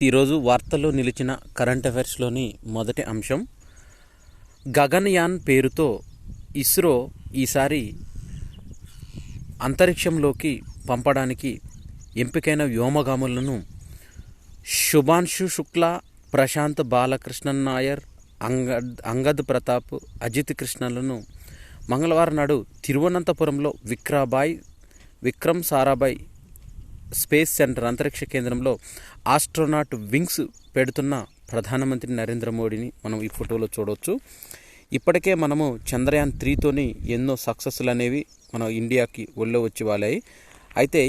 ఈరోజు వార్తల్లో నిలిచిన కరెంట్ అఫైర్స్లోని మొదటి అంశం, గగన్యాన్ పేరుతో ఇస్రో ఈసారి అంతరిక్షంలోకి పంపడానికి ఎంపికైన వ్యోమగాములను శుభాంశు శుక్లా, ప్రశాంత్ బాలకృష్ణన్ నాయర్, అంగద్ ప్రతాప్, అజిత్ కృష్ణలను మంగళవారం నాడు తిరువనంతపురంలో విక్రమ్ సారాభాయ్ స్పేస్ సెంటర్ అంతరిక్ష కేంద్రంలో ఆస్ట్రోనాట్ వింగ్స్ పెడుతున్న ప్రధానమంత్రి నరేంద్ర మోడీని మనం ఈ ఫోటోలో చూడవచ్చు. ఇప్పటికే మనము చంద్రయాన్ 3తోని ఎన్నో సక్సెస్లు అనేవి మన ఇండియాకి ఒళ్ళో వచ్చి వాళ్ళాయి. అయితే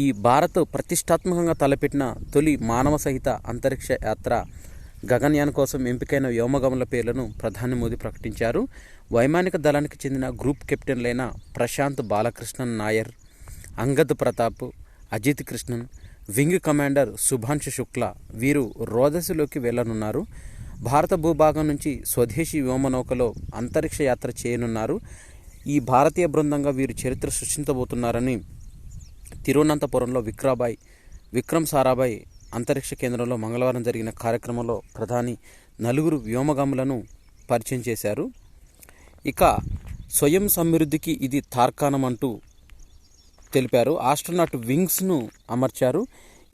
ఈ భారత్ ప్రతిష్టాత్మకంగా తలపెట్టిన తొలి మానవ సహిత అంతరిక్ష యాత్ర గగన్యాన్ కోసం ఎంపికైన వ్యోమగాముల పేర్లను ప్రధాని మోదీ ప్రకటించారు. వైమానిక దళానికి చెందిన గ్రూప్ కెప్టెన్లైన ప్రశాంత్ బాలకృష్ణన్ నాయర్, అంగద్ ప్రతాప్, అజిత్ కృష్ణన్, వింగ్ కమాండర్ శుభాంశు శుక్లా వీరు రోదసిలోకి వెళ్లనున్నారు. భారత భూభాగం నుంచి స్వదేశీ వ్యోమనౌకలో అంతరిక్ష యాత్ర చేయనున్నారు. ఈ భారతీయ బృందంగా వీరు చరిత్ర సృష్టించబోతున్నారని తిరువనంతపురంలో విక్రమ్ సారాభాయ్ అంతరిక్ష కేంద్రంలో మంగళవారం జరిగిన కార్యక్రమంలో ప్రధాని నలుగురు వ్యోమగాములను పరిచయం చేశారు. ఇక స్వయం సమృద్ధికి ఇది తార్కాణం అంటూ తెలిపారు. ఆస్ట్రోనాట్ వింగ్స్ను అమర్చారు.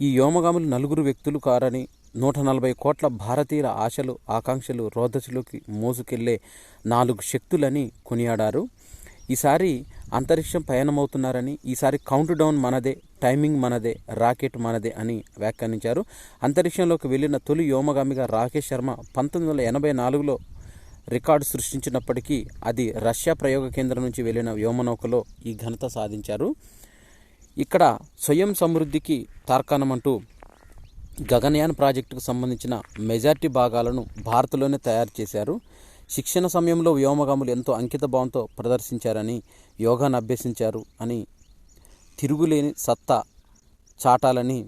ఈ వ్యోమగాములు నలుగురు వ్యక్తులు కారని 140 కోట్ల భారతీయుల ఆశలు ఆకాంక్షలు రోదసిలోకి మోసుకెళ్లే 4 శక్తులని కొనియాడారు. ఈసారి అంతరిక్షం పయనమవుతున్నారని, ఈసారి కౌంట్ డౌన్ మనదే, టైమింగ్ మనదే, రాకెట్ మనదే అని వ్యాఖ్యానించారు. అంతరిక్షంలోకి వెళ్లిన తొలి వ్యోమగామిగా రాకేష్ శర్మ 1984లో రికార్డు సృష్టించినప్పటికీ అది రష్యా ప్రయోగ కేంద్రం నుంచి వెళ్లిన వ్యోమనౌకలో ఈ ఘనత సాధించారు. ఇక్కడ స్వయం సమృద్ధికి తార్కాణమంటూ గగన్యాన్ ప్రాజెక్టుకు సంబంధించిన మెజార్టీ భాగాలను భారత్లోనే తయారు చేశారు. శిక్షణ సమయంలో వ్యోమగాములు ఎంతో అంకిత భావంతో ప్రదర్శించారని, యోగాను అభ్యసించారు అని, తిరుగులేని సత్తా చాటాలని,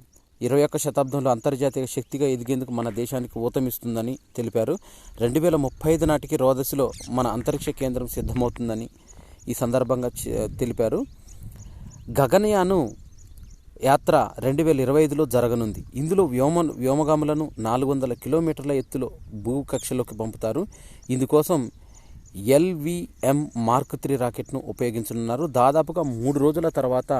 21వ శతాబ్దంలో అంతర్జాతీయ శక్తిగా ఎదిగేందుకు మన దేశానికి ఊతమిస్తుందని తెలిపారు. 2035 నాటికి రోదసిలో మన అంతరిక్ష కేంద్రం సిద్ధమవుతుందని ఈ సందర్భంగా తెలిపారు. గగన్యాన్ యాత్ర 2025లో జరగనుంది. ఇందులో వ్యోమగాములను 400 కిలోమీటర్ల ఎత్తులో భూకక్షలోకి పంపుతారు. ఇందుకోసం LVM Mark 3 రాకెట్ను ఉపయోగించనున్నారు. దాదాపుగా 3 రోజుల తర్వాత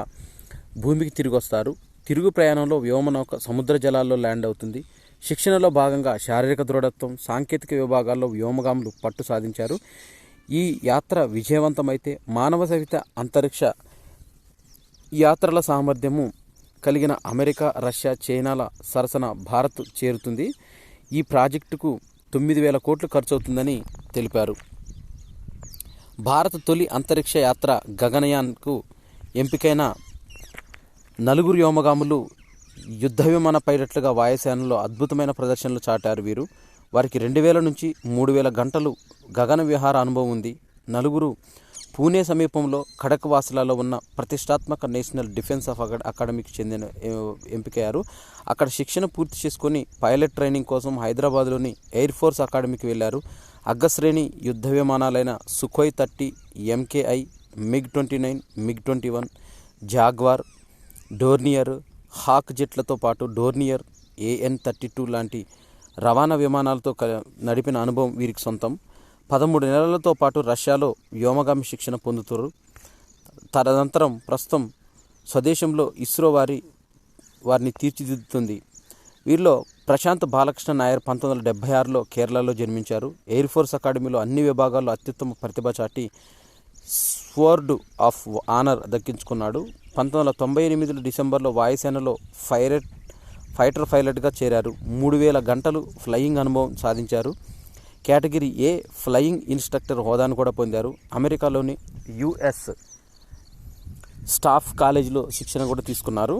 భూమికి తిరిగి వస్తారు. తిరుగు ప్రయాణంలో వ్యోమనౌక సముద్ర జలాల్లో ల్యాండ్ అవుతుంది. శిక్షణలో భాగంగా శారీరక దృఢత్వం, సాంకేతిక విభాగాల్లో వ్యోమగాములు పట్టు సాధించారు. ఈ యాత్ర విజయవంతమైతే మానవ సహిత అంతరిక్ష యాత్రల సామర్థ్యము కలిగిన అమెరికా, రష్యా, చైనాల సరసన భారత్ చేరుతుంది. ఈ ప్రాజెక్టుకు 9,000 కోట్లు ఖర్చవుతుందని తెలిపారు. భారత్ తొలి అంతరిక్ష యాత్ర గగన్యాన్కు ఎంపికైన నలుగురు వ్యోమగాములు యుద్ధ విమాన పైలట్లుగా వాయుసేనలో అద్భుతమైన ప్రదర్శనలు చాటారు. వారికి 2000 నుంచి 3000 గంటలు గగన విహార అనుభవం ఉంది. నలుగురు పూణే సమీపంలో ఖడక్వాస్లాలో ఉన్న ప్రతిష్టాత్మక నేషనల్ డిఫెన్స్ అకాడమీకి చెందిన ఎంపికయ్యారు. అక్కడ శిక్షణ పూర్తి చేసుకుని పైలట్ ట్రైనింగ్ కోసం హైదరాబాద్లోని ఎయిర్ ఫోర్స్ అకాడమీకి వెళ్లారు. అగ్రశ్రేణి యుద్ధ విమానాలైన Sukhoi 30, MKI, MiG-29, MiG-21, Jaguar, Dornier, Hawk జెట్లతో పాటు డోర్నియర్, AN-32 లాంటి రవాణా విమానాలతో నడిపిన అనుభవం వీరికి సొంతం. 13 నెలలతో పాటు రష్యాలో వ్యోమగామి శిక్షణ పొందుతారు. తదనంతరం ప్రస్తుతం స్వదేశంలో ఇస్రో వారిని తీర్చిదిద్దుతుంది. వీరిలో ప్రశాంత్ బాలకృష్ణ నాయర్ 1976లో కేరళలో జన్మించారు. ఎయిర్ ఫోర్స్ అకాడమీలో అన్ని విభాగాల్లో అత్యుత్తమ ప్రతిభ చాటి స్వర్డ్ ఆఫ్ ఆనర్ దక్కించుకున్నాడు. 1998 డిసెంబర్లో వాయుసేనలో ఫైటర్ పైలట్గా చేరారు. 3000 గంటలు ఫ్లయింగ్ అనుభవం సాధించారు. కేటగిరీ A ఫ్లయింగ్ ఇన్స్ట్రక్టర్ హోదాను కూడా పొందారు. అమెరికాలోని US స్టాఫ్ కాలేజీలో శిక్షణ కూడా తీసుకున్నారు.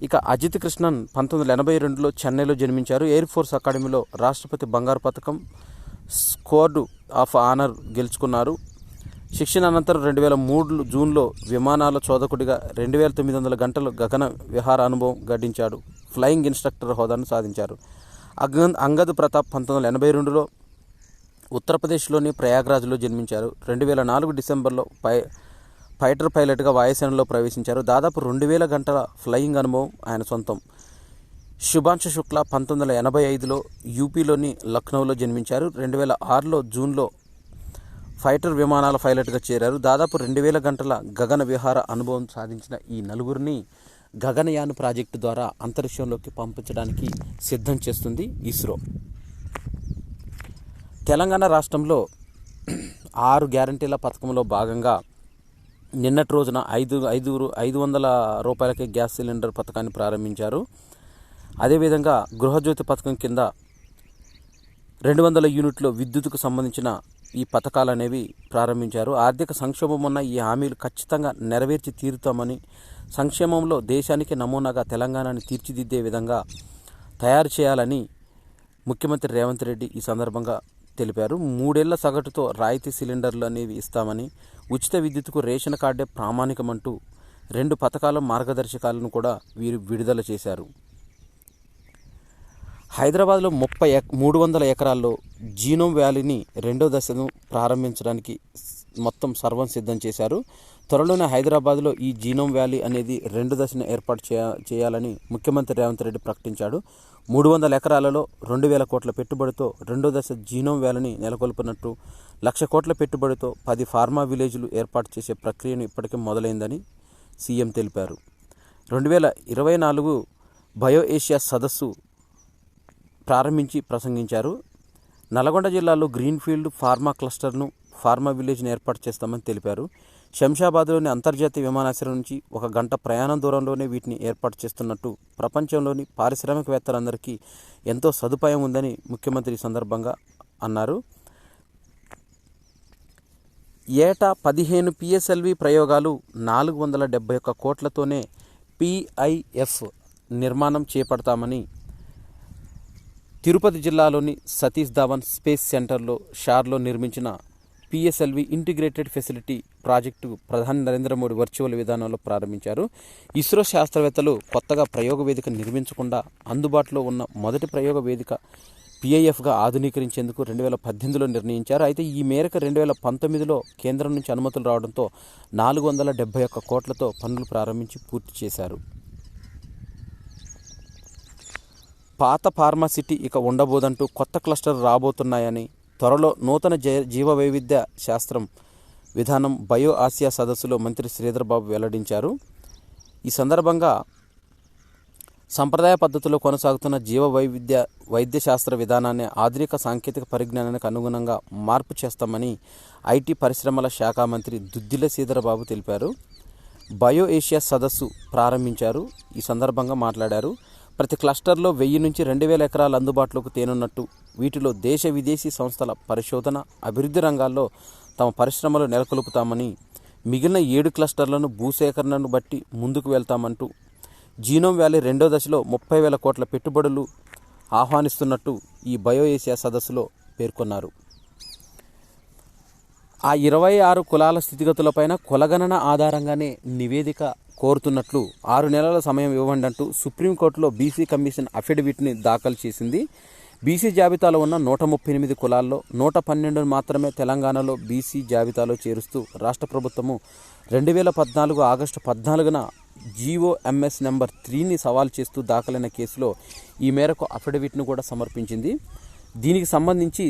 ఇక అజిత్ కృష్ణన్ 1982లో చెన్నైలో జన్మించారు. ఎయిర్ ఫోర్స్ అకాడమీలో రాష్ట్రపతి బంగారు పథకం, స్క్వాడ్ ఆఫ్ ఆనర్ గెలుచుకున్నారు. శిక్షణ అనంతరం 2003 జూన్లో విమానాల చోదకుడిగా 2900 గంటలు గగన విహార అనుభవం గడించాడు. ఫ్లయింగ్ ఇన్స్ట్రక్టర్ హోదాను సాధించారు. అంగద్ ప్రతాప్ 1982లో ఉత్తరప్రదేశ్లోని ప్రయాగ్రాజ్లో జన్మించారు. 2004 డిసెంబర్లో ఫైటర్ పైలట్గా వాయుసేనలో ప్రవేశించారు. దాదాపు 2000 గంటల ఫ్లయింగ్ అనుభవం ఆయన సొంతం. శుభాంశు శుక్లా 1985లో యూపీలోని లక్నోలో జన్మించారు. 2006లో జూన్లో ఫైటర్ విమానాల పైలట్గా చేరారు. దాదాపు 2000 గంటల గగన విహార అనుభవం సాధించిన ఈ నలుగురిని గగనయాన్ ప్రాజెక్టు ద్వారా అంతరిక్షంలోకి పంపించడానికి సిద్ధం చేస్తుంది ఇస్రో. తెలంగాణ రాష్ట్రంలో 6 గ్యారంటీల పథకంలో భాగంగా నిన్నటి రోజున 500 రూపాయలకే గ్యాస్ సిలిండర్ పథకాన్ని ప్రారంభించారు. అదేవిధంగా గృహజ్యోతి పథకం కింద 200 యూనిట్ల విద్యుత్తుకు సంబంధించిన ఈ పథకాలు అనేవి ప్రారంభించారు. ఆర్థిక సంక్షోభం ఉన్న ఈ హామీలు ఖచ్చితంగా నెరవేర్చి తీరుతామని, సంక్షేమంలో దేశానికి నమూనాగా తెలంగాణని తీర్చిదిద్దే విధంగా తయారు చేయాలని ముఖ్యమంత్రి రేవంత్ రెడ్డి ఈ సందర్భంగా తెలిపారు. 3 ఏళ్ల సగటుతో రాయితీ సిలిండర్లు అనేవి ఇస్తామని, ఉచిత విద్యుత్తుకు రేషన్ కార్డే ప్రామాణికమంటూ 2 పథకాల మార్గదర్శకాలను కూడా వీరు విడుదల చేశారు. హైదరాబాద్లో 300 ఎకరాల్లో జీనోమ్ వ్యాలీని 2వ దశను ప్రారంభించడానికి మొత్తం సర్వం సిద్ధం చేశారు. త్వరలోనే హైదరాబాద్లో ఈ జీనోమ్ వ్యాలీ అనేది 2 దశను ఏర్పాటు చేయాలని ముఖ్యమంత్రి రేవంత్ రెడ్డి ప్రకటించాడు. 300 ఎకరాలలో 2000 కోట్ల పెట్టుబడితో 2వ దశ జీనోమ్ వ్యాలీని నెలకొల్పినట్టు, 1,00,000 కోట్ల పెట్టుబడితో 10 ఫార్మా విలేజ్లు ఏర్పాటు చేసే ప్రక్రియను ఇప్పటికే మొదలైందని సీఎం తెలిపారు. 2024 బయో ఏషియా సదస్సు ప్రారంభించి ప్రసంగించారు. నల్గొండ జిల్లాలో గ్రీన్ఫీల్డ్ ఫార్మా క్లస్టర్ను, ఫార్మా విలేజ్ను ఏర్పాటు చేస్తామని తెలిపారు. శంషాబాద్లోని అంతర్జాతీయ విమానాశ్రయం నుంచి 1 గంట ప్రయాణం దూరంలోనే వీటిని ఏర్పాటు చేస్తున్నట్టు, ప్రపంచంలోని పారిశ్రామికవేత్తలందరికీ ఎంతో సదుపాయం ఉందని ముఖ్యమంత్రి ఈ సందర్భంగా అన్నారు. ఏటా 15 పిఎస్ఎల్వి ప్రయోగాలు 471 కోట్లతోనే పిఐఎఫ్ నిర్మాణం చేపడతామని తిరుపతి జిల్లాలోని సతీష్ ధావన్ స్పేస్ సెంటర్లో షార్లో నిర్మించిన పిఎస్ఎల్వి ఇంటిగ్రేటెడ్ ఫెసిలిటీ ప్రాజెక్టు ప్రధాని నరేంద్ర మోడీ వర్చువల్ విధానంలో ప్రారంభించారు. ఇస్రో శాస్త్రవేత్తలు కొత్తగా ప్రయోగ వేదిక నిర్మించకుండా అందుబాటులో ఉన్న మొదటి ప్రయోగ వేదిక పిఐఎఫ్గా ఆధునీకరించేందుకు 2018లో నిర్ణయించారు. అయితే ఈ మేరకు 2019లో కేంద్రం నుంచి అనుమతులు రావడంతో 471 కోట్లతో పనులు ప్రారంభించి పూర్తి చేశారు. పాత ఫార్మాసిటీ ఇక ఉండబోదంటూ కొత్త క్లస్టర్ రాబోతున్నాయని, త్వరలో నూతన జీవ వైవిధ్య శాస్త్రం విధానం బయో ఆసియా సదస్సులో మంత్రి శ్రీధర్ బాబు వెల్లడించారు. ఈ సందర్భంగా సంప్రదాయ పద్ధతిలో కొనసాగుతున్న వైద్య శాస్త్ర విధానాన్ని ఆధునిక సాంకేతిక పరిజ్ఞానానికి అనుగుణంగా మార్పు చేస్తామని ఐటీ పరిశ్రమల శాఖ మంత్రి దుద్దిల శ్రీధర్ బాబు తెలిపారు. బయో ఏషియా సదస్సు ప్రారంభించారు. ఈ సందర్భంగా మాట్లాడారు. ప్రతి క్లస్టర్లో 1000 నుంచి 2000 ఎకరాలు అందుబాటులోకి తేనున్నట్టు, వీటిలో దేశ విదేశీ సంస్థల పరిశోధన, అభివృద్ధి రంగాల్లో తమ పరిశ్రమలు నెలకొల్పుతామని, మిగిలిన 7 క్లస్టర్లను భూసేకరణను బట్టి ముందుకు వెళ్తామంటూ, జీనోమ్ వ్యాలీ 2వ దశలో 30,000 కోట్ల పెట్టుబడులు ఆహ్వానిస్తున్నట్టు ఈ బయో ఏషియా సదస్సులో పేర్కొన్నారు. ఆ 26 కులాల స్థితిగతులపైన కులగణన ఆధారంగానే నివేదిక కోరుతున్నట్లు 6 నెలల సమయం ఇవ్వండి అంటూ సుప్రీంకోర్టులో బీసీ కమిషన్ అఫిడవిట్ని దాఖలు చేసింది. బీసీ జాబితాలో ఉన్న 138 కులాల్లో 112 మాత్రమే తెలంగాణలో బీసీ జాబితాలో చేరుస్తూ రాష్ట్ర ప్రభుత్వము 2014 ఆగస్టు 14న GOMS నెంబర్ 3ని సవాల్ చేస్తూ దాఖలైన కేసులో ఈ మేరకు అఫిడవిట్ను కూడా సమర్పించింది. దీనికి సంబంధించి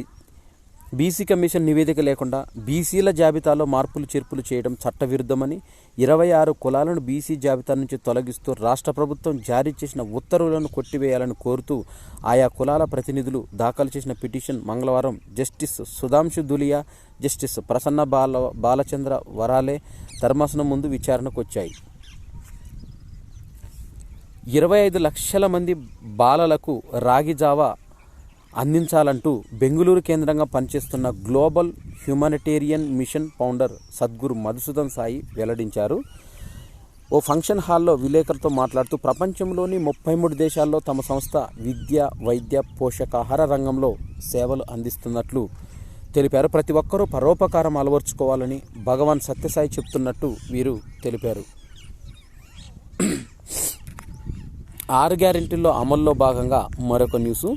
బీసీ కమిషన్ నివేదిక లేకుండా బీసీల జాబితాలో మార్పులు చేర్పులు చేయడం చట్టవిరుద్ధమని, 26 కులాలను బీసీ జాబితా నుంచి తొలగిస్తూ రాష్ట్ర ప్రభుత్వం జారీ చేసిన ఉత్తర్వులను కొట్టివేయాలని కోరుతూ ఆయా కులాల ప్రతినిధులు దాఖలు చేసిన పిటిషన్ మంగళవారం జస్టిస్ సుధాంశు దులియా, జస్టిస్ ప్రసన్న బాలచంద్ర వరాలే ధర్మాసనం ముందు విచారణకు వచ్చాయి. 25 లక్షల మంది బాలలకు రాగి జావా అందించాలంటూ బెంగళూరు కేంద్రంగా పనిచేస్తున్న global humanitarian mission founder Sadguru Madhusudan Sai వెల్లడించారు. ఓ ఫంక్షన్ హాల్లో విలేకరులతో మాట్లాడుతూ ప్రపంచంలోని 33 దేశాల్లో తమ సంస్థ విద్య, వైద్య, పోషకాహార రంగంలో సేవలు అందిస్తున్నట్లు తెలిపారు. ప్రతి ఒక్కరూ పరోపకారం అలవర్చుకోవాలని భగవాన్ సత్యసాయి చెప్తున్నట్టు వీరు తెలిపారు. 6 గ్యారెంటీల్లో అమల్లో భాగంగా మరొక న్యూసు.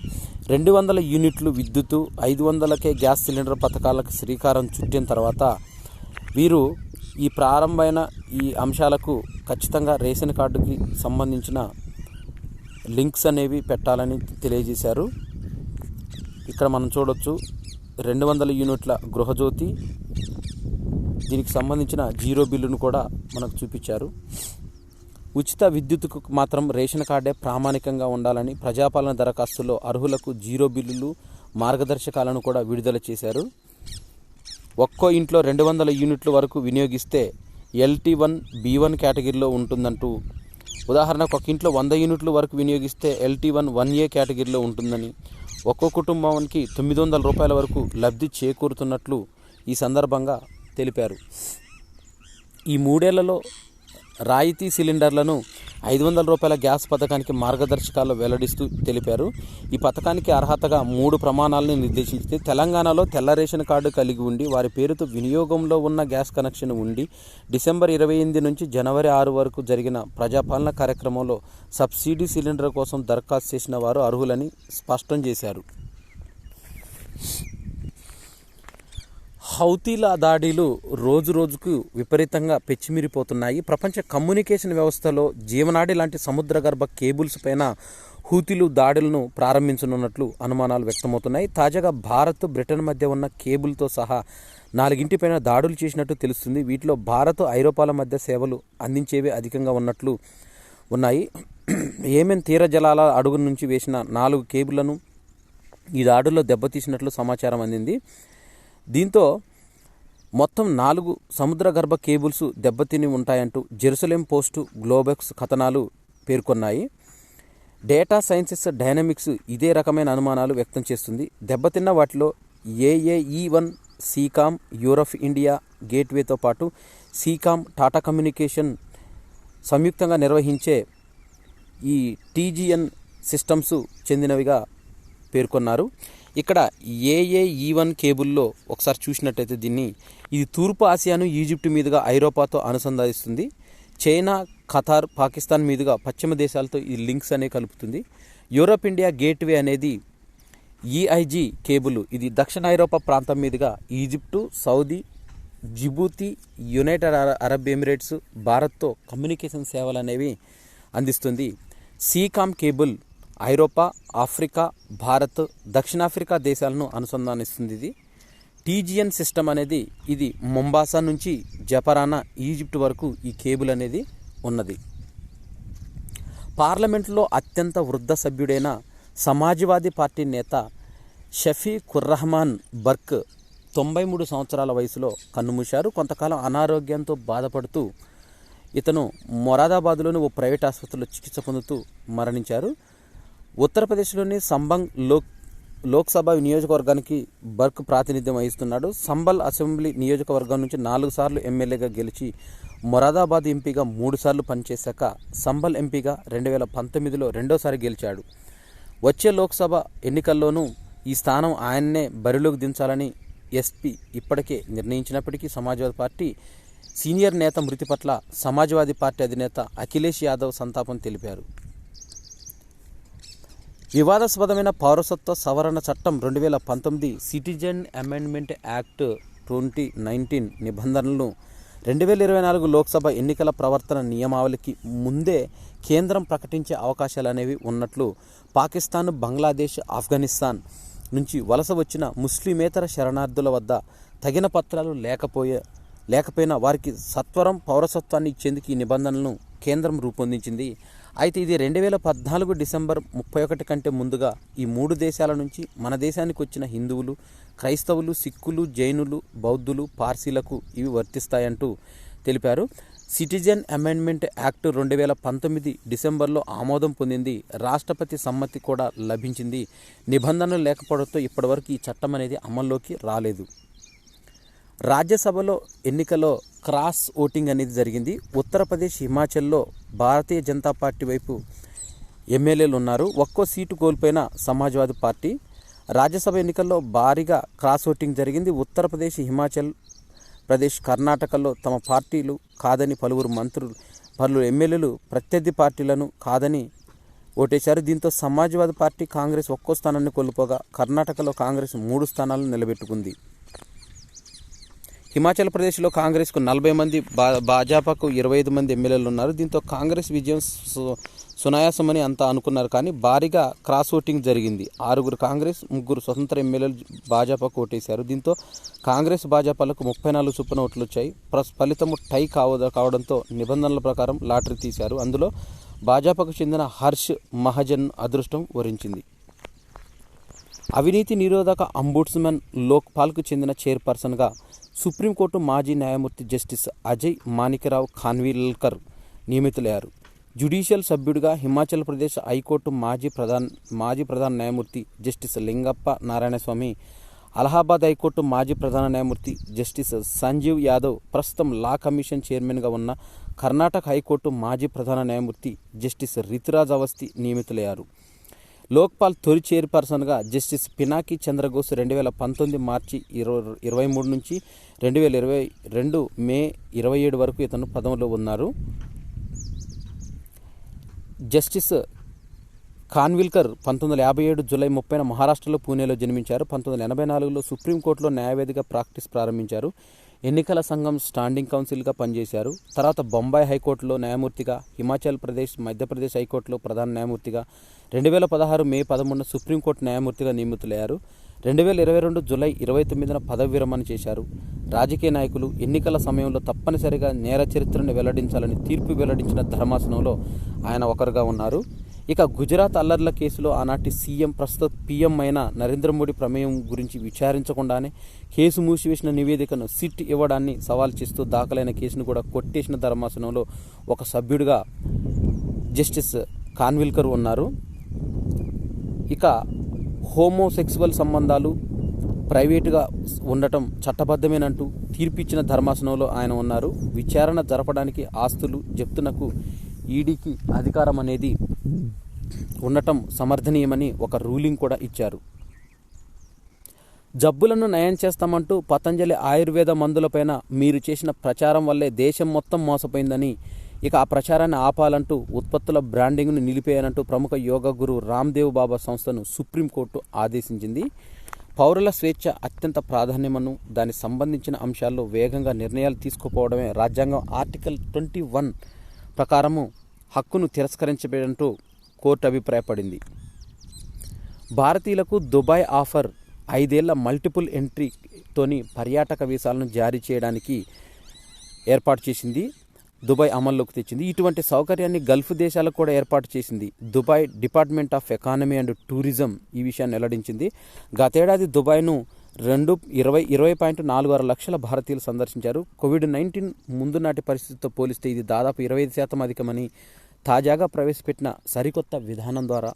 200 యూనిట్లు విద్యుత్తు, 500కే గ్యాస్ సిలిండర్ పథకాలకు శ్రీకారం చుట్టిన తర్వాత వీరు ఈ ప్రారంభమైన ఈ అంశాలకు ఖచ్చితంగా రేషన్ కార్డుకి సంబంధించిన లింక్స్ అనేవి పెట్టాలని తెలియజేశారు. ఇక్కడ మనం చూడొచ్చు 200 యూనిట్ల గృహజ్యోతి, దీనికి సంబంధించిన జీరో బిల్లును కూడా మనకు చూపించారు. ఉచిత విద్యుత్కు మాత్రం రేషన్ కార్డే ప్రామాణికంగా ఉండాలని ప్రజాపాలన దరఖాస్తుల్లో అర్హులకు జీరో బిల్లులు మార్గదర్శకాలను కూడా విడుదల చేశారు. ఒక్కో ఇంట్లో 200 యూనిట్ల వరకు వినియోగిస్తే LT1 B1 కేటగిరీలో ఉంటుందంటూ, ఉదాహరణకు ఒక ఇంట్లో 100 యూనిట్ల వరకు వినియోగిస్తే LT1 1A కేటగిరీలో ఉంటుందని, ఒక్కో కుటుంబానికి 900 రూపాయల వరకు లబ్ధి చేకూరుతున్నట్లు ఈ సందర్భంగా తెలిపారు. ఈ 3 ఏళ్లలో రాయితీ సిలిండర్లను 500 రూపాయల గ్యాస్ పథకానికి మార్గదర్శకాలు వెల్లడిస్తూ తెలిపారు. ఈ పథకానికి అర్హతగా 3 ప్రమాణాలను నిర్దేశించితే తెలంగాణలో తెల్ల రేషన్ కార్డు కలిగి ఉండి వారి పేరుతో వినియోగంలో ఉన్న గ్యాస్ కనెక్షన్ ఉండి డిసెంబర్ 28 నుంచి జనవరి 6 వరకు జరిగిన ప్రజాపాలన కార్యక్రమంలో సబ్సిడీ సిలిండర్ కోసం దరఖాస్తు చేసిన వారు అర్హులని స్పష్టం చేశారు. హౌతీల దాడులు రోజు రోజుకు విపరీతంగా పెచ్చిమిరిపోతున్నాయి. ప్రపంచ కమ్యూనికేషన్ వ్యవస్థలో జీవనాడి లాంటి సముద్ర గర్భ కేబుల్స్ పైన హూతీలు దాడులను ప్రారంభించనున్నట్లు అనుమానాలు వ్యక్తమవుతున్నాయి. తాజాగా భారత్, బ్రిటన్ మధ్య ఉన్న కేబుల్తో సహా 4 పైన దాడులు చేసినట్టు తెలుస్తుంది. వీటిలో భారత్, ఐరోపాల మధ్య సేవలు అందించేవి అధికంగా ఉన్నట్లు ఉన్నాయి. యెమెన్ తీర జలాల అడుగు నుంచి వేసిన 4 కేబుళ్లను ఈ దాడుల్లో దెబ్బతీసినట్లు సమాచారం అందింది. దీంతో మొత్తం 4 సముద్ర గర్భ కేబుల్స్ దెబ్బతిని ఉంటాయంటూ జెరూసలేం పోస్టు, గ్లోబెక్స్ కథనాలు పేర్కొన్నాయి. డేటా సైన్సెస్ డైనమిక్స్ ఇదే రకమైన అనుమానాలు వ్యక్తం చేస్తుంది. దెబ్బతిన్న వాటిలో AAE1 సీకామ్, యూరప్ ఇండియా గేట్వేతో పాటు సీకామ్, టాటా కమ్యూనికేషన్ సంయుక్తంగా నిర్వహించే ఈ TGN సిస్టమ్స్ చెందినవిగా పేర్కొన్నారు. ఇక్కడ AAE1 కేబుల్లో ఒకసారి చూసినట్టయితే ఇది తూర్పు ఆసియాను ఈజిప్ట్ మీదుగా ఐరోపాతో అనుసంధానిస్తుంది. చైనా, ఖతార్, పాకిస్తాన్ మీదుగా పశ్చిమ దేశాలతో ఈ లింక్స్ అనేవి కలుపుతుంది. యూరప్ ఇండియా గేట్వే అనేది EIG కేబుల్, ఇది దక్షిణ ఐరోపా ప్రాంతం మీదుగా Egypt, Saudi, Djibouti, United Arab Emirates, భారత్తో కమ్యూనికేషన్ సేవలు అనేవి అందిస్తుంది. సీకామ్ కేబుల్ ఐరోపా, ఆఫ్రికా, భారత్, దక్షిణాఫ్రికా దేశాలను అనుసంధానిస్తుంది. TGN సిస్టమ్ అనేది ఇది మొంబాసా నుంచి జపరానా, ఈజిప్ట్ వరకు ఈ కేబుల్ అనేది ఉన్నది. పార్లమెంట్లో అత్యంత వృద్ధ సభ్యుడైన సమాజ్వాదీ పార్టీ నేత షఫీకుర్రహమాన్ బర్క్ 93 సంవత్సరాల వయసులో కన్నుమూశారు. కొంతకాలం అనారోగ్యంతో బాధపడుతూ ఇతను మొరాదాబాద్లోని ఓ ప్రైవేట్ ఆసుపత్రిలో చికిత్స పొందుతూ మరణించారు. ఉత్తరప్రదేశ్లోని సంబంగ్ లోక్సభ నియోజకవర్గానికి బర్క్ ప్రాతినిధ్యం వహిస్తున్నాడు. సంబల్ అసెంబ్లీ నియోజకవర్గం నుంచి 4 సార్లు ఎమ్మెల్యేగా గెలిచి మొరాదాబాద్ ఎంపీగా 3 సార్లు పనిచేశాక సంబల్ ఎంపీగా 2019లో రెండోసారి గెలిచాడు. వచ్చే లోక్సభ ఎన్నికల్లోనూ ఈ స్థానం ఆయన్నే బరిలోకి దించాలని ఎస్పీ ఇప్పటికే నిర్ణయించినప్పటికీ సమాజ్వాదీ పార్టీ సీనియర్ నేత మృతి పట్ల సమాజ్వాదీ పార్టీ అధినేత అఖిలేష్ యాదవ్ సంతాపం తెలిపారు. వివాదాస్పదమైన పౌరసత్వ సవరణ చట్టం 2019 సిటిజన్ అమెండ్మెంట్ యాక్ట్ 2019 నిబంధనలను 2024 లోక్సభ ఎన్నికల ప్రవర్తన నియమావళికి ముందే కేంద్రం ప్రకటించే అవకాశాలు అనేవి ఉన్నట్లు పాకిస్తాన్, బంగ్లాదేశ్, ఆఫ్ఘనిస్తాన్ నుంచి వలస వచ్చిన ముస్లిమేతర శరణార్థుల వద్ద తగిన పత్రాలు లేకపోయినా వారికి సత్వరం పౌరసత్వాన్ని ఇచ్చేందుకు ఈ నిబంధనలను కేంద్రం రూపొందించింది. అయితే ఇది 2014 డిసెంబర్ 31 కంటే ముందుగా ఈ 3 దేశాల నుంచి మన దేశానికి వచ్చిన హిందువులు, క్రైస్తవులు, సిక్కులు, జైనులు, బౌద్ధులు, పార్సీలకు ఇవి వర్తిస్తాయంటూ తెలిపారు. సిటిజన్ అమెండ్మెంట్ యాక్ట్ 2019 డిసెంబర్లో ఆమోదం పొందింది. రాష్ట్రపతి సమ్మతి కూడా లభించింది. నిబంధనలు లేకపోవడంతో ఇప్పటివరకు ఈ చట్టం అనేది అమల్లోకి రాలేదు. రాజ్యసభలో ఎన్నికల్లో క్రాస్ ఓటింగ్ అనేది జరిగింది. ఉత్తరప్రదేశ్, హిమాచల్లో భారతీయ జనతా పార్టీ వైపు ఎమ్మెల్యేలు ఉన్నారు. ఒక్కో సీటు కోల్పోయిన సమాజ్వాదీ పార్టీ. రాజ్యసభ ఎన్నికల్లో భారీగా క్రాస్ ఓటింగ్ జరిగింది. ఉత్తరప్రదేశ్, హిమాచల్ ప్రదేశ్, కర్ణాటకలో తమ పార్టీలు కాదని పలువురు ఎమ్మెల్యేలు ప్రత్యర్థి పార్టీలను కాదని ఓటేశారు. దీంతో సమాజ్వాదీ పార్టీ, కాంగ్రెస్ ఒక్కో స్థానాన్ని కోల్పోగా కర్ణాటకలో కాంగ్రెస్ 3 స్థానాలను నిలబెట్టుకుంది. హిమాచల్ ప్రదేశ్లో కాంగ్రెస్కు 40 మంది, భాజపాకు 25 మంది ఎమ్మెల్యేలు ఉన్నారు. దీంతో కాంగ్రెస్ విజయం సునాయాసమని అంతా అనుకున్నారు. కానీ భారీగా క్రాస్ ఓటింగ్ జరిగింది. 6 కాంగ్రెస్, 3 స్వతంత్ర ఎమ్మెల్యేలు భాజపాకు ఓటేశారు. దీంతో కాంగ్రెస్, భాజపాలకు 34 చొప్పున ఓట్లు వచ్చాయి. ఫలితము టై కావడంతో నిబంధనల ప్రకారం లాటరీ తీశారు. అందులో భాజపాకు చెందిన హర్ష్ మహాజన్ అదృష్టం వరించింది. అవినీతి నిరోధక అంబుడ్స్మన్ లోక్పాల్కు చెందిన చైర్పర్సన్గా సుప్రీంకోర్టు మాజీ న్యాయమూర్తి జస్టిస్ అజయ్ మాణిక్యరావు ఖాన్విల్కర్ నియమితులయ్యారు. జ్యుడిషియల్ సభ్యుడిగా హిమాచల్ ప్రదేశ్ హైకోర్టు మాజీ ప్రధాన న్యాయమూర్తి జస్టిస్ లింగప్ప నారాయణస్వామి, అలహాబాద్ హైకోర్టు మాజీ ప్రధాన న్యాయమూర్తి జస్టిస్ సంజీవ్ యాదవ్, ప్రస్తుతం లా కమిషన్ చైర్మన్గా ఉన్న కర్ణాటక హైకోర్టు మాజీ ప్రధాన న్యాయమూర్తి జస్టిస్ రితురాజ్ అవస్థి నియమితులయ్యారు. లోక్పాల్ తొలి చైర్పర్సన్గా జస్టిస్ పినాకి చంద్రఘోష్ 2019 మార్చి 23 నుంచి 2022 మే 27 వరకు ఇతను పదవిలో ఉన్నారు. జస్టిస్ ఖాన్విల్కర్ 1957 జూలై 30న మహారాష్ట్రలో పూణేలో జన్మించారు. 1984లో సుప్రీంకోర్టులో న్యాయవాదిగా ప్రాక్టీస్ ప్రారంభించారు. ఎన్నికల సంఘం స్టాండింగ్ కౌన్సిల్గా పనిచేశారు. తర్వాత బొంబాయి హైకోర్టులో న్యాయమూర్తిగా, హిమాచల్ ప్రదేశ్, మధ్యప్రదేశ్ హైకోర్టులో ప్రధాన న్యాయమూర్తిగా, 2016 మే 13న సుప్రీంకోర్టు న్యాయమూర్తిగా నియమితులయ్యారు. 2022 జూలై 29న పదవి విరమణ చేశారు. రాజకీయ నాయకులు ఎన్నికల సమయంలో తప్పనిసరిగా నేర చరిత్రను వెల్లడించాలని తీర్పు వెల్లడించిన ధర్మాసనంలో ఆయన ఒకరుగా ఉన్నారు. ఇక గుజరాత్ అల్లర్ల కేసులో ఆనాటి సీఎం, ప్రస్తుత పీఎం అయిన నరేంద్ర మోడీ ప్రమేయం గురించి విచారించకుండానే కేసు మూసివేసిన నివేదికను సిట్ ఇవ్వడాన్ని సవాల్ చేస్తూ దాఖలైన కేసును కూడా కొట్టేసిన ధర్మాసనంలో ఒక సభ్యుడిగా జస్టిస్ ఖాన్విల్కర్ ఉన్నారు. ఇక హోమోసెక్సువల్ సంబంధాలు ప్రైవేటుగా ఉండటం చట్టబద్ధమేనంటూ తీర్పిచ్చిన ధర్మాసనంలో ఆయన ఉన్నారు. విచారణ జరపడానికి ఆస్తులు జప్తునకు ఈడీకి అధికారం అనేది ఉండటం సమర్థనీయమని ఒక రూలింగ్ కూడా ఇచ్చారు. జబ్బులను నయం చేస్తామంటూ పతంజలి ఆయుర్వేద మందులపైన మీరు చేసిన ప్రచారం వల్లే దేశం మొత్తం మోసపోయిందని, ఇక ఆ ప్రచారాన్ని ఆపాలంటూ ఉత్పత్తుల బ్రాండింగ్ను నిలిపేయాలంటూ ప్రముఖ యోగా గురు రామ్దేవ్ బాబా సంస్థను సుప్రీంకోర్టు ఆదేశించింది. పౌరుల స్వేచ్ఛ అత్యంత ప్రాధాన్యమను, దానికి సంబంధించిన అంశాల్లో వేగంగా నిర్ణయాలు తీసుకుపోవడమే రాజ్యాంగం ఆర్టికల్ 21 ప్రకారము హక్కును తిరస్కరించబడంటూ కోర్టు అభిప్రాయపడింది. భారతీయులకు దుబాయ్ ఆఫర్ 5 ఏళ్ల మల్టిపుల్ ఎంట్రీతోని పర్యాటక వీసాలను జారీ చేయడానికి ఏర్పాటు చేసింది. దుబాయ్ అమల్లోకి తెచ్చింది. ఇటువంటి సౌకర్యాన్ని గల్ఫ్ దేశాలకు కూడా ఏర్పాటు చేసింది. Dubai department of economy and tourism ఈ విషయాన్ని వెల్లడించింది. గతేడాది దుబాయ్ను 20.46 లక్షల భారతీయులు సందర్శించారు. కోవిడ్-19 ముందు నాటి పరిస్థితితో పోలిస్తే ఇది దాదాపు 25% అధికమని, తాజాగా ప్రవేశపెట్టిన సరికొత్త విధానం ద్వారా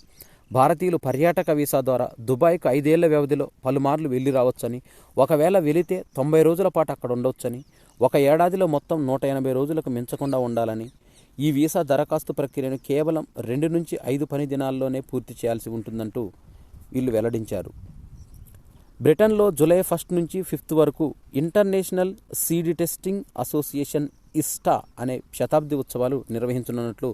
భారతీయులు పర్యాటక వీసా ద్వారా దుబాయ్కు 5 ఏళ్ల వ్యవధిలో పలుమార్లు వెళ్లి రావచ్చని, ఒకవేళ వెళితే 90 రోజుల పాటు అక్కడ ఉండవచ్చని, ఒక ఏడాదిలో మొత్తం 180 రోజులకు మించకుండా ఉండాలని, ఈ వీసా దరఖాస్తు ప్రక్రియను కేవలం 2 నుంచి 5 పని దినాల్లోనే పూర్తి చేయాల్సి ఉంటుందంటూ వీళ్ళు వెల్లడించారు. బ్రిటన్లో జూలై 1 నుంచి 5 వరకు ఇంటర్నేషనల్ సీడ్ టెస్టింగ్ అసోసియేషన్ ఇస్టా అనే శతాబ్ది ఉత్సవాలు నిర్వహించనున్నట్లు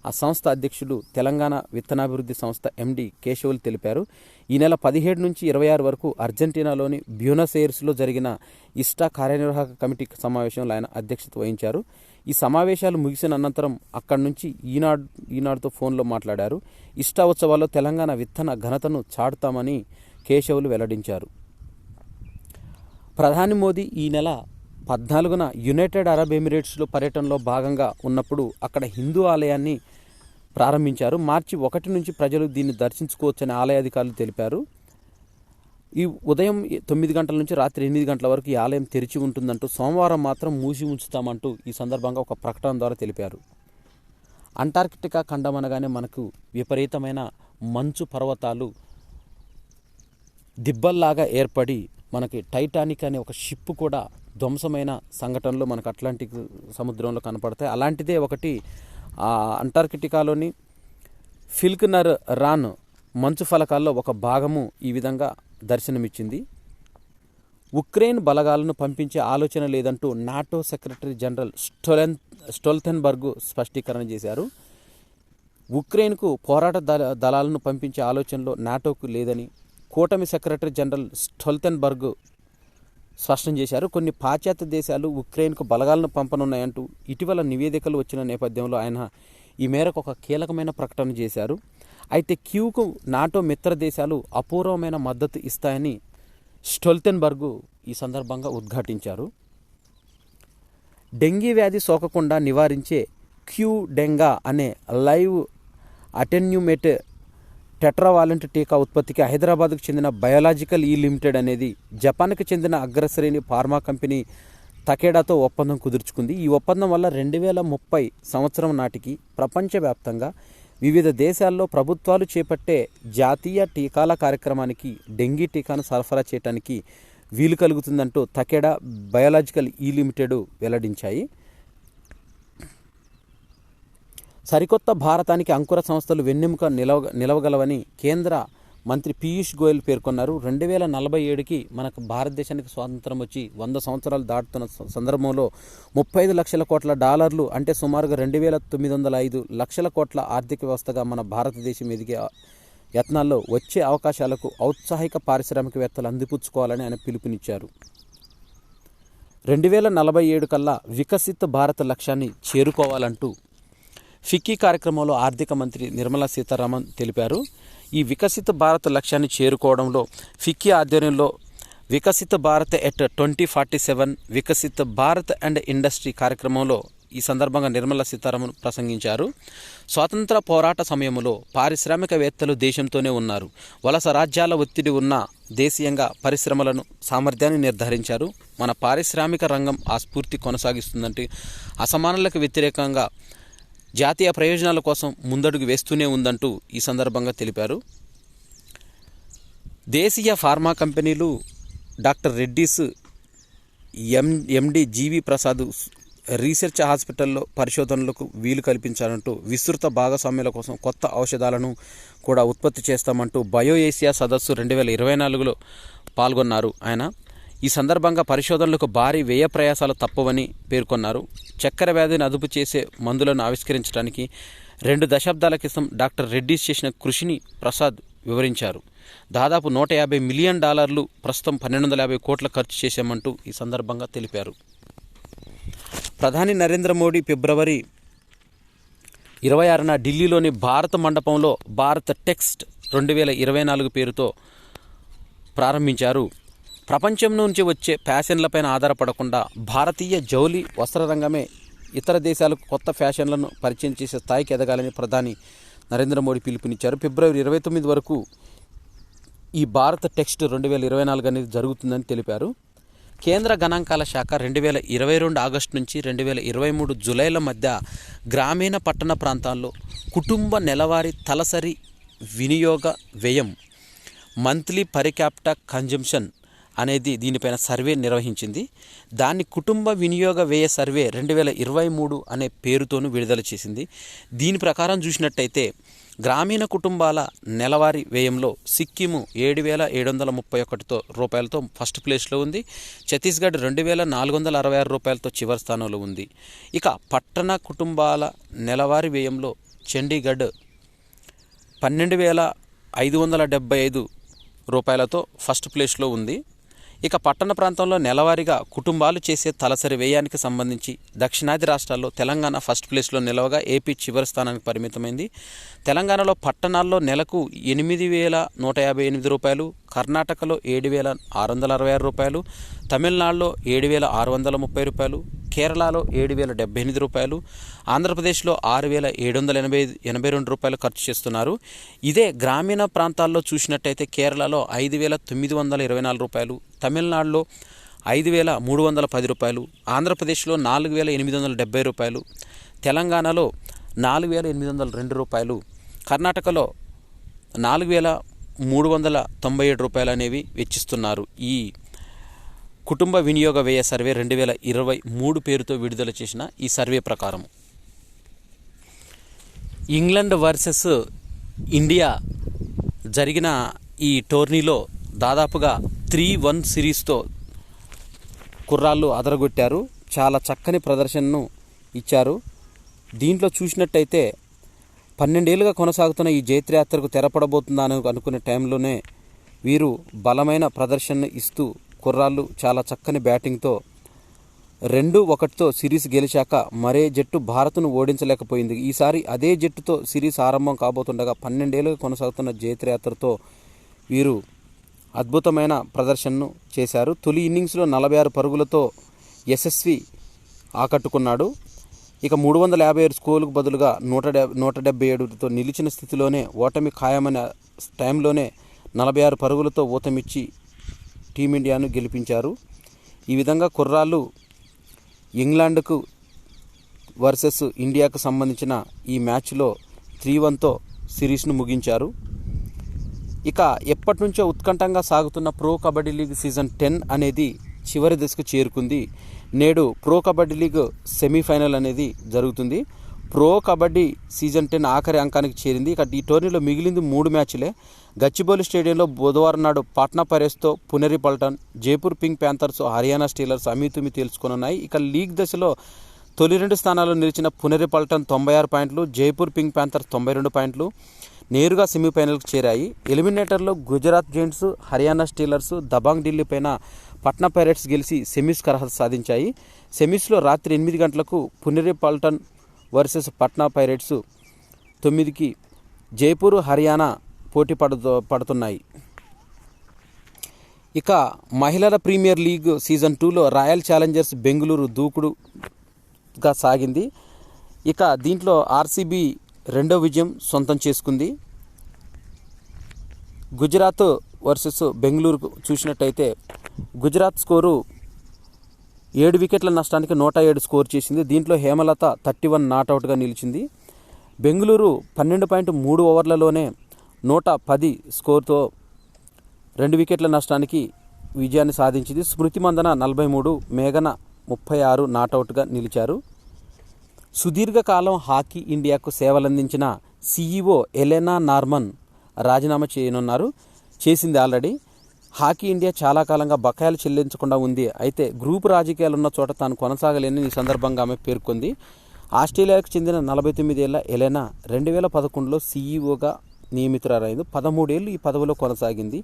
ఆ సంస్థ అధ్యక్షుడు, తెలంగాణ విత్తనాభివృద్ధి సంస్థ ఎండి కేశవులు తెలిపారు. ఈ నెల 17 నుంచి 26 వరకు అర్జెంటీనాలోని బ్యూనస్ ఎయిర్స్లో జరిగిన ఇస్టా కార్యనిర్వాహక కమిటీ సమావేశంలో ఆయన అధ్యక్షత వహించారు. ఈ సమావేశాలు ముగిసిన అనంతరం అక్కడి నుంచి ఈనాడుతో ఫోన్లో మాట్లాడారు. ఇస్టా ఉత్సవాల్లో తెలంగాణ విత్తన ఘనతను చాటుతామని కేశవులు వెల్లడించారు. ప్రధాని మోదీ ఈ నెల 14న యునైటెడ్ అరబ్ ఎమిరేట్స్లో పర్యటనలో భాగంగా ఉన్నప్పుడు అక్కడ హిందూ ఆలయాన్ని ప్రారంభించారు. మార్చి 1 నుంచి ప్రజలు దీన్ని దర్శించుకోవచ్చని ఆలయ అధికారులు తెలిపారు. ఈ ఉదయం 9 గంటల నుంచి రాత్రి 8 గంటల వరకు ఈ ఆలయం తెరిచి ఉంటుందంటూ, సోమవారం మాత్రం మూసి ఉంచుతామంటూ ఈ సందర్భంగా ఒక ప్రకటన ద్వారా తెలిపారు. అంటార్కిటికా ఖండం అనగానే మనకు విపరీతమైన మంచు పర్వతాలు దిబ్బల్లాగా ఏర్పడి మనకి టైటానిక్ అనే ఒక షిప్ కూడా ధ్వంసమైన సంఘటనలు మనకు అట్లాంటిక్ సముద్రంలో కనపడతాయి. అలాంటిదే ఒకటి అంటార్కిటికాలోని ఫిల్క్నర్ రాన్ మంచు ఫలకాల్లో ఒక భాగము ఈ విధంగా దర్శనమిచ్చింది. ఉక్రెయిన్ బలగాలను పంపించే ఆలోచన లేదంటూ నాటో సెక్రటరీ జనరల్ స్టోల్టెన్బర్గ్ స్పష్టీకరణ చేశారు. ఉక్రెయిన్కు పోరాట దళాలను పంపించే ఆలోచనలో నాటోకు లేదని కూటమి సెక్రటరీ జనరల్ స్టోల్టెన్బర్గ్ స్పష్టం చేశారు. కొన్ని పాశ్చాత్య దేశాలు ఉక్రెయిన్కు బలగాలను పంపనున్నాయంటూ ఇటీవల నివేదికలు వచ్చిన నేపథ్యంలో ఆయన ఈ మేరకు ఒక కీలకమైన ప్రకటన చేశారు. అయితే కీవ్కు నాటో మిత్ర దేశాలు అపూర్వమైన మద్దతు ఇస్తాయని స్టోల్టెన్బర్గ్ ఈ సందర్భంగా ఉద్ఘాటించారు. డెంగీ వ్యాధి సోకకుండా నివారించే క్యూడెంగా అనే లైవ్ అటెన్యూమేట్ టెట్రావాలెంట్ టీకా ఉత్పత్తికి హైదరాబాద్కు చెందిన బయోలాజికల్ లిమిటెడ్ అనేది జపాన్కు చెందిన అగ్రశ్రేణి ఫార్మా కంపెనీ తకేడాతో ఒప్పందం కుదుర్చుకుంది. ఈ ఒప్పందం వల్ల 2030 సంవత్సరం నాటికి ప్రపంచవ్యాప్తంగా వివిధ దేశాల్లో ప్రభుత్వాలు చేపట్టే జాతీయ టీకాల కార్యక్రమానికి డెంగీ టీకాను సరఫరా చేయడానికి వీలు కలుగుతుందంటూ తకేడా బయోలాజికల్ లిమిటెడ్ వెల్లడించాయి. సరికొత్త భారతానికి అంకుర సంస్థలు వెన్నెముక నిలవగలవని కేంద్ర మంత్రి పీయూష్ గోయల్ పేర్కొన్నారు. 2047కి మనకు భారతదేశానికి స్వాతంత్రం వచ్చి 100 సంవత్సరాలు దాటుతున్న సందర్భంలో 35 లక్షల కోట్ల డాలర్లు అంటే సుమారుగా 2905 లక్షల కోట్ల ఆర్థిక వ్యవస్థగా మన భారతదేశం ఎదిగే యత్నాల్లో వచ్చే అవకాశాలకు ఔత్సాహిక పారిశ్రామికవేత్తలు అందిపుచ్చుకోవాలని ఆయన పిలుపునిచ్చారు. 2047 కల్లా వికసిత్ భారత్ లక్ష్యాన్ని చేరుకోవాలంటూ ఫిక్కీ కార్యక్రమంలో ఆర్థిక మంత్రి నిర్మలా సీతారామన్ తెలిపారు. ఈ వికసిత భారత్ లక్ష్యాన్ని చేరుకోవడంలో ఫిక్కీ ఆధ్వర్యంలో వికసిత భారత్ ఎట్ 2047 వికసిత భారత్ అండ్ ఇండస్ట్రీ కార్యక్రమంలో ఈ సందర్భంగా నిర్మలా సీతారామన్ ప్రసంగించారు. స్వాతంత్ర పోరాట సమయంలో పారిశ్రామికవేత్తలు దేశంతోనే ఉన్నారు. వలస రాజ్యాల ఒత్తిడి ఉన్న దేశీయంగా పరిశ్రమలను సామర్థ్యాన్ని నిర్ధారించారు. మన పారిశ్రామిక రంగం ఆ స్ఫూర్తి కొనసాగిస్తుందంటే అసమానలకు వ్యతిరేకంగా జాతీయ ప్రయోజనాల కోసం ముందడుగు వేస్తూనే ఉందంటూ ఈ సందర్భంగా తెలిపారు. దేశీయ ఫార్మా కంపెనీలు డాక్టర్ రెడ్డీస్ ఎండి జీవి ప్రసాద్ రీసెర్చ్ హాస్పిటల్లో పరిశోధనలకు వీలు కల్పించాలంటూ విస్తృత భాగస్వామ్యాల కోసం కొత్త ఔషధాలను కూడా ఉత్పత్తి చేస్తామంటూ బయో ఏషియా సదస్సు 2024లో పాల్గొన్నారు ఆయన. ఈ సందర్భంగా పరిశోధనలకు భారీ వ్యయ ప్రయాసాలు తప్పవని పేర్కొన్నారు. చక్కెర వ్యాధిని అదుపు చేసే మందులను ఆవిష్కరించడానికి 2 దశాబ్దాల క్రితం డాక్టర్ రెడ్డీస్ చేసిన కృషిని ప్రసాద్ వివరించారు. దాదాపు $150 మిలియన్ ప్రస్తుతం 1250 కోట్ల ఖర్చు చేశామంటూ ఈ సందర్భంగా తెలిపారు. ప్రధాని నరేంద్ర మోడీ ఫిబ్రవరి 26న ఢిల్లీలోని భారత మండపంలో భారత్ టెక్స్ట్ 2024 పేరుతో ప్రారంభించారు. ప్రపంచం నుంచి వచ్చే ఫ్యాషన్లపైన ఆధారపడకుండా భారతీయ జౌలి వస్త్ర రంగమే ఇతర దేశాలకు కొత్త ఫ్యాషన్లను పరిచయం చేసే స్థాయికి ఎదగాలని ప్రధాని నరేంద్ర మోడీ పిలుపునిచ్చారు. ఫిబ్రవరి 29 వరకు ఈ భారత్ టెక్స్ట్ 2024 అనేది జరుగుతుందని తెలిపారు. కేంద్ర గణాంకాల శాఖ 2022 ఆగస్టు నుంచి 2023 జూలైల మధ్య గ్రామీణ పట్టణ ప్రాంతాల్లో కుటుంబ నెలవారీ తలసరి వినియోగ వ్యయం మంత్లీ పర్ క్యాపిటా కన్జంప్షన్ అనేది దీనిపైన సర్వే నిర్వహించింది. దాన్ని కుటుంబ వినియోగ వ్యయ సర్వే 2023 అనే పేరుతోనూ విడుదల చేసింది. దీని ప్రకారం చూసినట్టయితే గ్రామీణ కుటుంబాల నెలవారీ వ్యయంలో సిక్కిము 7,731 రూపాయలతో ఫస్ట్ ప్లేస్లో ఉంది. ఛత్తీస్గఢ్ 2,466 రూపాయలతో చివరి స్థానంలో ఉంది. ఇక పట్టణ కుటుంబాల నెలవారీ వ్యయంలో చండీగఢ్ 12,575 రూపాయలతో ఫస్ట్ ప్లేస్లో ఉంది. ఇక పట్టణ ప్రాంతంలో నెలవారీగా కుటుంబాలు చేసే తలసరి వ్యయానికి సంబంధించి దక్షిణాది రాష్ట్రాల్లో తెలంగాణ ఫస్ట్ ప్లేస్లో నిలవగా ఏపీ చివరి స్థానానికి పరిమితమైంది. తెలంగాణలో పట్టణాల్లో నెలకు 8,158 రూపాయలు, కర్ణాటకలో 7,666 రూపాయలు, తమిళనాడులో 7,630 రూపాయలు, కేరళలో 7,078 రూపాయలు, ఆంధ్రప్రదేశ్లో 6,782 రూపాయలు ఖర్చు చేస్తున్నారు. ఇదే గ్రామీణ ప్రాంతాల్లో చూసినట్టయితే కేరళలో 5,924 రూపాయలు, తమిళనాడులో 5,310 రూపాయలు, ఆంధ్రప్రదేశ్లో 4,870 రూపాయలు, తెలంగాణలో 4,802 రూపాయలు, కర్ణాటకలో 4,397 రూపాయలు అనేవి వెచ్చిస్తున్నారు. ఈ కుటుంబ వినియోగ వ్యయ సర్వే 2023 పేరుతో విడుదల చేసిన ఈ సర్వే ప్రకారం ఇంగ్లాండ్ వర్సెస్ ఇండియా జరిగిన ఈ టోర్నీలో దాదాపుగా 3-1 సిరీస్తో కుర్రాళ్ళు అదరగొట్టారు. చాలా చక్కని ప్రదర్శనను ఇచ్చారు. దీంట్లో చూసినట్టయితే 12 ఏళ్ళుగా కొనసాగుతున్న ఈ జైత్రయాత్రకు తెరపడబోతుందా అని అనుకునే టైంలోనే వీరు బలమైన ప్రదర్శన ఇస్తూ కుర్రాళ్ళు చాలా చక్కని బ్యాటింగ్తో 2-1తో సిరీస్ గెలిచాక మరే జట్టు భారత్ను ఓడించలేకపోయింది. ఈసారి అదే జట్టుతో సిరీస్ ఆరంభం కాబోతుండగా 12 ఏళ్ళుగా కొనసాగుతున్న జైత్రయాత్రతో వీరు అద్భుతమైన ప్రదర్శనను చేశారు. తొలి ఇన్నింగ్స్లో 46 పరుగులతో యశస్వి ఆకట్టుకున్నాడు. ఇక 357 స్కోర్లకు బదులుగా 177తో నిలిచిన స్థితిలోనే ఓటమి ఖాయమైన టైంలోనే 46 పరుగులతో ఊతమిచ్చి టీమిండియాను గెలిపించారు. ఈ విధంగా కుర్రాళ్ళు ఇంగ్లాండ్కు వర్సెస్ ఇండియాకు సంబంధించిన ఈ మ్యాచ్లో 3-1తో సిరీస్ను ముగించారు. ఇక ఎప్పటి నుంచో ఉత్కంఠంగా సాగుతున్న ప్రో కబడ్డీ లీగ్ సీజన్ 10 అనేది చివరి దశకు చేరుకుంది. నేడు ప్రో కబడ్డీ లీగ్ సెమీఫైనల్ అనేది జరుగుతుంది. ప్రో కబడ్డీ సీజన్ 10 ఆఖరి అంకానికి చేరింది. ఇక ఈ టోర్నీలో మిగిలింది 3 మ్యాచ్లే. గచ్చిబౌలి స్టేడియంలో బుధవారం నాడు పాట్నా పైరేట్స్తో Puneri Paltan, Jaipur pink panthers, Haryana steelers అమీతుమి తేల్చుకోనున్నాయి. ఇక లీగ్ దశలో తొలి 2 స్థానాల్లో నిలిచిన పునెరి పల్టన్ 96 పాయింట్లు, జైపూర్ పింక్ ప్యాంథర్స్ 92 పాయింట్లు నేరుగా సెమీఫైనల్కి చేరాయి. ఎలిమినేటర్లో గుజరాత్ జెయింట్స్, హర్యానా స్టీలర్స్, దబాంగ్ ఢిల్లీ పైన పట్నా పైరేట్స్ గెలిచి సెమీస్కి అర్హత సాధించాయి. సెమీస్లో రాత్రి 8 గంటలకు పునెరి పల్టన్ వర్సెస్ పట్నా పైరేట్స్, 9కి జైపూర్, హర్యానా పోటీ పడుతున్నాయి. ఇక మహిళల ప్రీమియర్ లీగ్ సీజన్ 2లో రాయల్ ఛాలెంజర్స్ బెంగళూరు దూకుడుగా సాగింది. ఇక దీంట్లో ఆర్సీబీ 2వ విజయం సొంతం చేసుకుంది. గుజరాత్ వర్సెస్ బెంగళూరు చూసినట్టయితే గుజరాత్ స్కోరు 7 వికెట్ల నష్టానికి 107 స్కోర్ చేసింది. దీంట్లో హేమలత 31 నాట్అవుట్గా నిలిచింది. బెంగళూరు 12.3 ఓవర్లలోనే 110 స్కోర్తో 2 వికెట్ల నష్టానికి విజయాన్ని సాధించింది. స్మృతి మందన 43, మేఘన 36 నాట్అవుట్గా నిలిచారు. సుదీర్ఘకాలం హాకీ ఇండియాకు సేవలందించిన సీఈఓ ఎలెనా నార్మన్ రాజీనామా చేసింది ఆల్రెడీ. హాకీ ఇండియా చాలా కాలంగా బకాయిలు చెల్లించకుండా ఉంది. అయితే గ్రూప్ రాజకీయాలు ఉన్న చోట తాను కొనసాగలేని ఈ సందర్భంగా ఆమె పేర్కొంది. ఆస్ట్రేలియాకు చెందిన 49 ఏళ్ల ఎలెనా 2011లో సీఈఓగా నియమితురారైంది. 13 ఏళ్లు ఈ పదవిలో కొనసాగింది.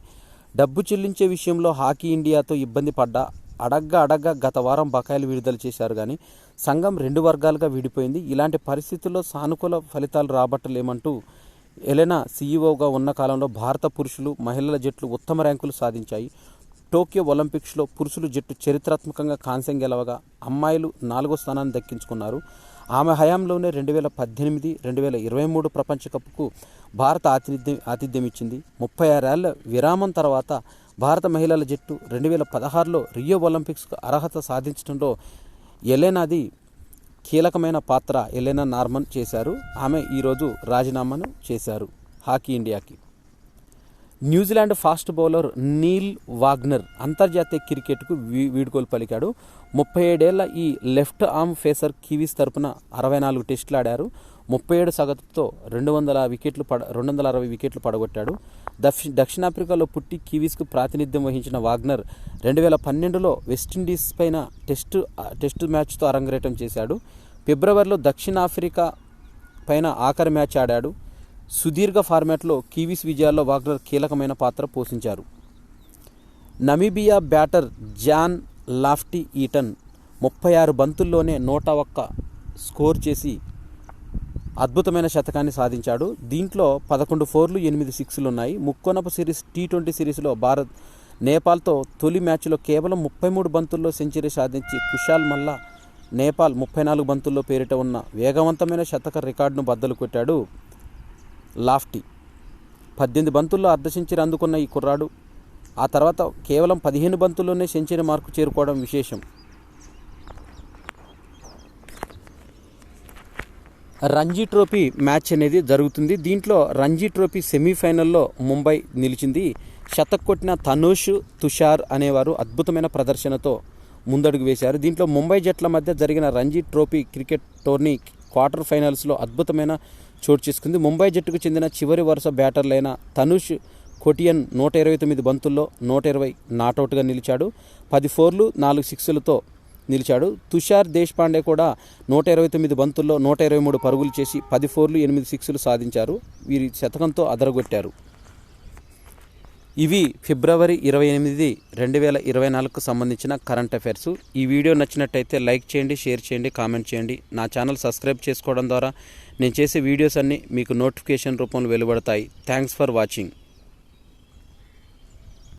డబ్బు చెల్లించే విషయంలో హాకీ ఇండియాతో ఇబ్బంది పడ్డా అడగ్గా గత వారం బకాయిలు విడుదల చేశారు. కానీ సంఘం 2 వర్గాలుగా విడిపోయింది. ఇలాంటి పరిస్థితుల్లో సానుకూల ఫలితాలు రాబట్టలేమంటూ ఎలెనా సీఈఓగా ఉన్న కాలంలో భారత పురుషులు, మహిళల జట్లు ఉత్తమ ర్యాంకులు సాధించాయి. టోక్యో ఒలింపిక్స్లో పురుషుల జట్టు చరిత్రాత్మకంగా కాంస్యం గెలవగా అమ్మాయిలు 4వ స్థానాన్ని దక్కించుకున్నారు. ఆమె హయాంలోనే 2018, 2023 ప్రపంచ కప్కు భారత ఆతిథ్యం ఇచ్చింది. 36 ఏళ్ల విరామం తర్వాత భారత మహిళల జట్టు 2016లో రియో ఒలింపిక్స్కు అర్హత సాధించడంలో ఎలెనాది కీలకమైన పాత్ర ఎలెనా నార్మన్ చేశారు. ఆమె ఈరోజు రాజీనామాను చేశారు హాకీ ఇండియాకి. New Zealand fast bowler Neil Wagner అంతర్జాతీయ క్రికెట్కు వీడ్కోలు పలికాడు. 37 ఏళ్ల ఈ లెఫ్ట్ ఆర్మ్ ఫేసర్ కివీస్ తరపున 64 టెస్టులు ఆడారు. 37 సగటుతో 260 వికెట్లు పడగొట్టాడు. దక్షిణాఫ్రికాలో పుట్టి కివీస్కు ప్రాతినిధ్యం వహించిన వాగ్నర్ 2012లో వెస్టిండీస్ పైన టెస్టు మ్యాచ్తో అరంగేట్రం చేశాడు. ఫిబ్రవరిలో దక్షిణాఫ్రికా పైన ఆఖరి మ్యాచ్ ఆడాడు. సుదీర్ఘ ఫార్మాట్లో కివీస్ విజయాల్లో వాగ్నర్ కీలకమైన పాత్ర పోషించారు. Namibia batter Jan Loftie Eaton 36 బంతుల్లోనే 101 స్కోర్ చేసి అద్భుతమైన శతకాన్ని సాధించాడు. దీంట్లో 11 4లు, 8 6లు ఉన్నాయి. ముక్కోనపు సిరీస్ T20 సిరీస్లో భారత్ నేపాల్తో తొలి మ్యాచ్లో కేవలం 33 బంతుల్లో సెంచరీ సాధించి కుశాల్ మల్లా నేపాల్ 34 బంతుల్లో పేరిట ఉన్న వేగవంతమైన శతక రికార్డును బద్దలు కొట్టాడు. లాఫ్టీ 18 బంతుల్లో అర్ధ సెంచరీ అందుకున్న ఈ కుర్రాడు ఆ తర్వాత కేవలం 15 బంతుల్లోనే సెంచరీ మార్కు చేరుకోవడం విశేషం. రంజీ ట్రోఫీ మ్యాచ్ అనేది జరుగుతుంది. దీంట్లో రంజీ ట్రోఫీ సెమీఫైనల్లో ముంబై నిలిచింది. శతక్ కొట్టిన తనుష్, తుషార్ అనేవారు అద్భుతమైన ప్రదర్శనతో ముందడుగు వేశారు. దీంట్లో ముంబై జట్ల మధ్య జరిగిన Ranji trophy cricket tourney quarter ఫైనల్స్లో అద్భుతమైన చోటు చేసుకుంది. ముంబై జట్టుకు చెందిన చివరి వరుస బ్యాటర్లైన తనుష్ కొటియన్ 129 బంతుల్లో 120 నాట్అవుట్గా నిలిచాడు. 10 4లు, 4 6లతో నిలిచాడు. తుషార్ దేశ్పాండే కూడా 129 బంతుల్లో 123 పరుగులు చేసి 10 4లు, 8 6లు సాధించారు. వీరి శతకంతో అదరగొట్టారు. ఇవి ఫిబ్రవరి 28, 2024కు సంబంధించిన కరెంట్ అఫైర్స్. ఈ వీడియో నచ్చినట్టయితే లైక్ చేయండి, షేర్ చేయండి, కామెంట్ చేయండి. నా ఛానల్ సబ్స్క్రైబ్ చేసుకోవడం ద్వారా నేను చేసే వీడియోస్ అన్నీ మీకు నోటిఫికేషన్ రూపంలో వెలువడతాయి. Thanks for watching.